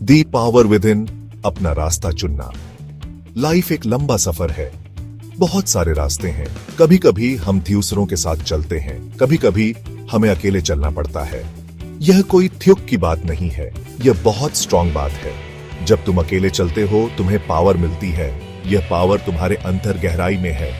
The power with in, अपना रास्ता चुनना। लाइफ एक लंबा सफर है, बहुत सारे रास्ते हैं। कभी कभी हम दूसरों के साथ चलते हैं, कभी कभी हमें अकेले चलना पड़ता है। यह कोई थ्युक की बात नहीं है, यह बहुत स्ट्रांग बात है। जब तुम अकेले चलते हो तुम्हें पावर मिलती है। यह पावर तुम्हारे अंतर गहराई में है।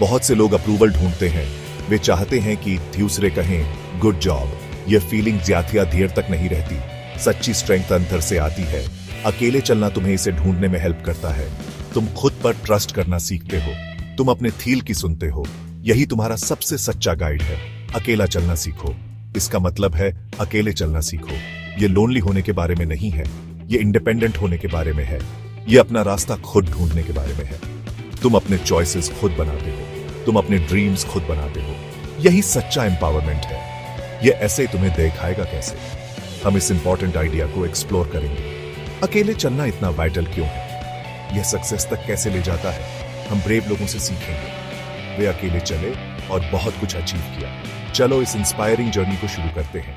बहुत से लोग अप्रूवल ढूंढते हैं, वे चाहते हैं कि दूसरे कहें गुड जॉब। यह फीलिंग ज्यादा देर तक नहीं रहती। सच्ची स्ट्रेंथ अंदर से आती है। अकेले चलना तुम्हें इसे ढूंढने में हेल्प करता है। तुम खुद पर ट्रस्ट करना सीखते हो, तुम अपने फील की सुनते हो। यही तुम्हारा सबसे सच्चा गाइड है। अकेला चलना सीखो, इसका मतलब है अकेले चलना सीखो। ये लोनली होने के बारे में नहीं है, ये इंडिपेंडेंट होने के बारे में है। ये अपना रास्ता खुद ढूंढने के बारे में है। तुम अपने चॉइसेस खुद बनाते हो, तुम अपने ड्रीम्स खुद बनाते हो। यही सच्चा एम्पावरमेंट है। ये ऐसे तुम्हें दिखाएगा कैसे। हम इस इंपॉर्टेंट आइडिया को एक्सप्लोर करेंगे। अकेले चलना इतना वाइटल क्यों है, यह सक्सेस तक कैसे ले जाता है, हम ब्रेव लोगों से सीखेंगे। वे अकेले चले और बहुत कुछ अचीव किया। चलो इस इंस्पायरिंग जर्नी को शुरू करते हैं।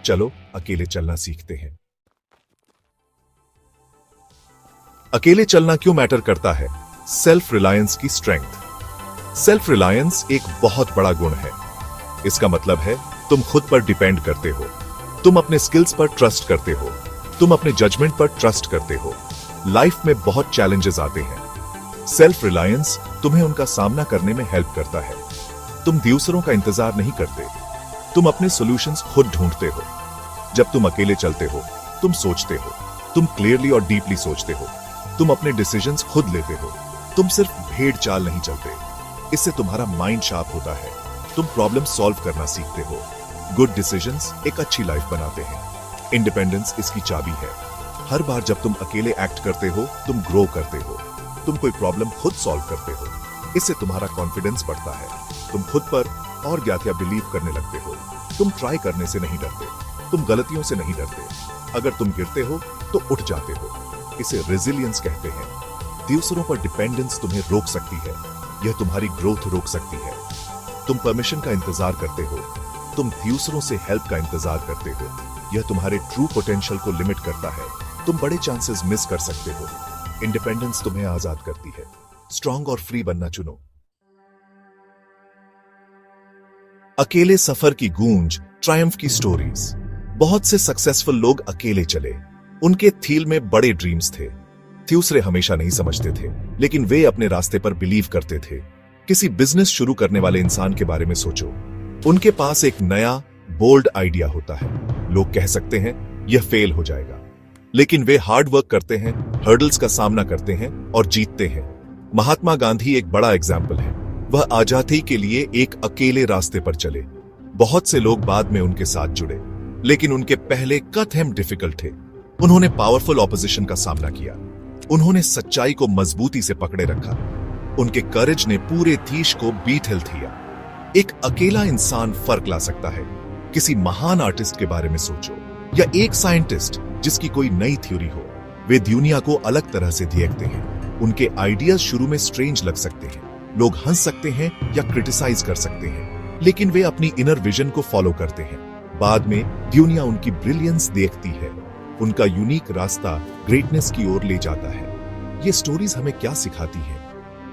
चलो अकेले चलना सीखते हैं। अकेले चलना क्यों मैटर करता है? सेल्फ रिलायंस की स्ट्रेंथ। सेल्फ रिलायंस एक बहुत बड़ा गुण है। इसका मतलब है तुम खुद पर डिपेंड करते हो, तुम अपने स्किल्स पर ट्रस्ट करते हो, तुम अपने जजमेंट पर ट्रस्ट करते हो। लाइफ में बहुत चैलेंजेस आते हैं। सेल्फ रिलायंस तुम्हें उनका सामना करने में हेल्प करता है। तुम दूसरों का इंतजार नहीं करते, तुम अपने सॉल्यूशंस खुद ढूंढते हो। जब तुम अकेले चलते हो तुम सोचते हो, तुम क्लियरली और डीपली सोचते हो, तुम अपने डिसीजंस खुद लेते हो। तुम सिर्फ भेड़ चाल नहीं चलते। इससे तुम्हारा माइंड शार्प होता है, तुम प्रॉब्लम सॉल्व करना सीखते हो। गुड डिसीजंस एक अच्छी लाइफ बनाते हैं। इंडिपेंडेंस इसकी चाबी है। हर बार जब तुम अकेले एक्ट करते हो तुम ग्रो करते हो, तुम कोई प्रॉब्लम खुद सॉल्व करते हो। इससे तुम्हारा कॉन्फिडेंस बढ़ता है, तुम खुद पर और ज्यादा बिलीव करने लगते हो। तुम ट्राई करने से नहीं डरते, तुम गलतियों से नहीं डरते। अगर तुम गिरते हो तो उठ जाते हो। इसे रेजिलियंस कहते हैं। दूसरों पर डिपेंडेंस तुम्हें रोक सकती है, यह तुम्हारी ग्रोथ रोक सकती है। तुम परमिशन का इंतजार करते हो, तुम दूसरों से हेल्प का इंतजार करते हो। यह तुम्हारे ट्रू पोटेंशियल को लिमिट करता है। तुम बड़े चांसेस मिस कर सकते हो। इंडिपेंडेंस तुम्हें आजाद करती है। स्ट्रांग और फ्री बनना चुनो। अकेले सफर की गूंज, ट्रायम्फ की स्टोरीज। बहुत से सक्सेसफुल लोग अकेले चले। उनके थील में बड़े ड्रीम्स थे, दूसरे हमेशा नहीं समझते थे, लेकिन वे अपने रास्ते पर बिलीव करते थे। किसी बिजनेस शुरू करने वाले इंसान के बारे में सोचो। उनके पास एक नया बोल्ड आइडिया होता है। लोग कह सकते हैं यह फेल हो जाएगा, लेकिन वे हार्ड वर्क करते हैं, हर्डल्स का सामना करते हैं और जीतते हैं। महात्मा गांधी एक बड़ा एग्जाम्पल है। वह आजादी के लिए एक अकेले रास्ते पर चले। बहुत से लोग बाद में उनके साथ जुड़े, लेकिन उनके पहले कदम डिफिकल्ट थे। उन्होंने पावरफुल ऑपोजिशन का सामना किया। उन्होंने सच्चाई को मजबूती से पकड़े रखा। उनके करेज ने पूरे देश को बीट हिल दिया। एक अकेला इंसान फर्क ला सकता है। किसी महान आर्टिस्ट के बारे में सोचो, या एक साइंटिस्ट जिसकी कोई नई थ्योरी हो। वे दुनिया को अलग तरह से देखते हैं। उनके आइडियाज शुरू में स्ट्रेंज लग सकते हैं, लोग हंस सकते हैं या क्रिटिसाइज कर सकते हैं, लेकिन वे अपनी इनर विजन को फॉलो करते हैं। बाद में दुनिया उनकी ब्रिलियंस देखती है। उनका यूनिक रास्ता ग्रेटनेस की ओर ले जाता है। ये स्टोरीज हमें क्या सिखाती हैं?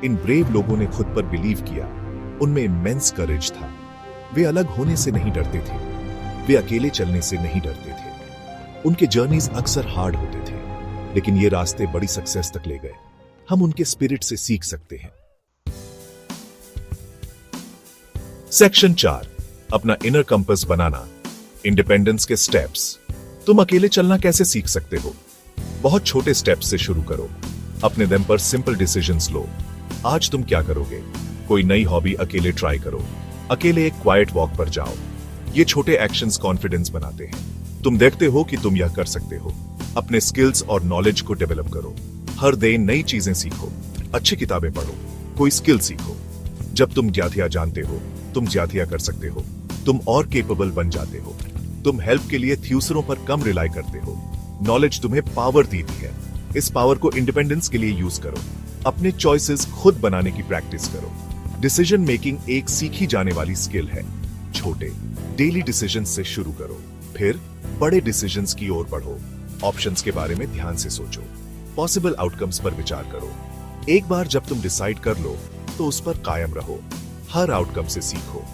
इन ब्रेव लोगों ने खुद पर बिलीव किया, उनमें इमेंस करेज था। वे अलग होने से नहीं डरते थे, वे अकेले चलने से नहीं डरते थे। उनके जर्नीज अक्सर हार्ड होते थे, लेकिन ये रास्ते बड़ी सक्सेस तक ले गए। हम उनके स्पिरिट से सीख सकते हैं। सेक्शन 4, अपना इनर कंपास बनाना। इंडिपेंडेंस के स्टेप्स। तुम अकेले चलना कैसे सीख सकते हो? बहुत छोटे स्टेप्स से शुरू करो। अपने दम पर सिंपल डिसीजंस लो। आज तुम क्या करोगे? कोई नई हॉबी अकेले ट्राई करो। अकेले एक क्वाइट वॉक पर जाओ। ये छोटे एक्शंस कॉन्फिडेंस बनाते हैं। तुम देखते हो कि तुम यह कर सकते हो। अपने स्किल्स और नॉलेज को डेवलप करो। हर दिन नई चीजें सीखो, अच्छी किताबें पढ़ो, कोई स्किल सीखो। जब तुम ज्यादा जानते हो तुम ज्यादा कर सकते हो, तुम और केपेबल बन जाते हो। तुम हेल्प के लिए दूसरों पर कम रिलाई करते हो। नॉलेज तुम्हें पावर देती है। इस पावर को इंडिपेंडेंस के लिए यूज करो। अपने चॉइसेस खुद बनाने की प्रैक्टिस करो। डिसीजन मेकिंग एक सीखी जाने वाली स्किल है। छोटे डेली डिसीजंस से शुरू करो, फिर बड़े डिसीजंस की ओर बढ़ो ऑप्शंस के बारे में ध्यान से सोचो, पॉसिबल आउटकम्स पर विचार करो। एक बार जब तुम डिसाइड कर लो तो उस पर कायम रहो। हर आउटकम से सीखो,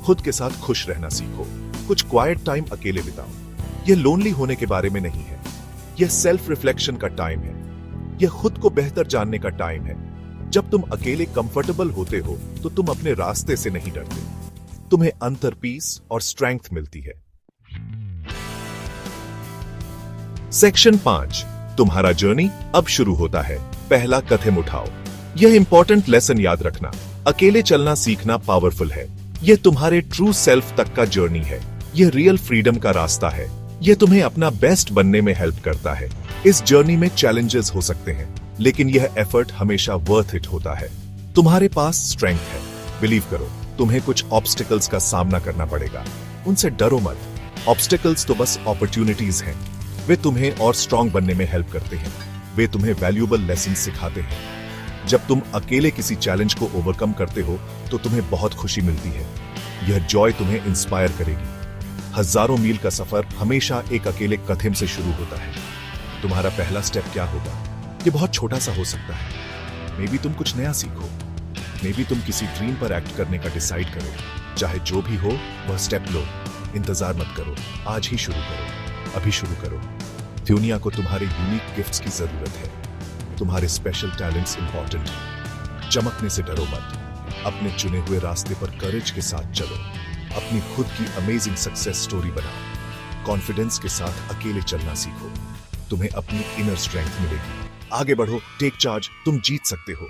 खुद के साथ खुश रहना सीखो, कुछ क्वाइट टाइम अकेले बिताओ। यह लोनली होने के बारे में नहीं है, यह सेल्फ रिफ्लेक्शन का टाइम है, यह खुद को बेहतर जानने का टाइम है। जब तुम अकेले कंफर्टेबल होते हो तो तुम अपने रास्ते से नहीं डरते, तुम्हें अंतर पीस और स्ट्रेंथ मिलती है। सेक्शन 5, तुम्हारा जर्नी अब शुरू होता है। पहला कदम उठाओ। यह इंपॉर्टेंट लेसन याद रखना, अकेले चलना सीखना पावरफुल है। यह तुम्हारे ट्रू सेल्फ तक का जर्नी है। यह रियल फ्रीडम का रास्ता है। यह तुम्हें अपना बेस्ट बनने में हेल्प करता है। इस जर्नी में चैलेंजेस हो सकते हैं, लेकिन यह एफर्ट हमेशा वर्थ इट होता है। तुम्हारे पास स्ट्रेंथ है, बिलीव करो। तुम्हें कुछ ऑब्स्टिकल्स का सामना करना पड़ेगा, उनसे डरो मत। ऑब्स्टिकल्स तो बस अपॉर्चुनिटीज हैं। वे तुम्हें और स्ट्रांग बनने में हेल्प करते हैं। वे तुम्हें वैल्यूएबल लेसन सिखाते हैं। जब तुम अकेले किसी चैलेंज को ओवरकम करते हो तो तुम्हें बहुत खुशी मिलती है। यह जॉय तुम्हें इंस्पायर करेगी। हजारों मील का सफर हमेशा एक अकेले कदम से शुरू होता है। तुम्हारा पहला स्टेप क्या होगा? ये बहुत छोटा सा हो सकता है। मे बी तुम कुछ नया सीखो, मे बी तुम किसी ड्रीम पर एक्ट करने का डिसाइड करो। चाहे जो भी हो, वह स्टेप लो। इंतजार मत करो, आज ही शुरू करो, अभी शुरू करो। दुनिया को तुम्हारे यूनिक गिफ्ट्स की जरूरत है। तुम्हारे स्पेशल टैलेंट्स इंपॉर्टेंट हैं। चमकने से डरो मत। अपने चुने हुए रास्ते पर करेज के साथ चलो। अपनी खुद की अमेजिंग सक्सेस स्टोरी बनाओ। कॉन्फिडेंस के साथ अकेले चलना सीखो। तुम्हें अपनी इनर स्ट्रेंथ मिलेगी। आगे बढ़ो, टेक चार्ज, तुम जीत सकते हो।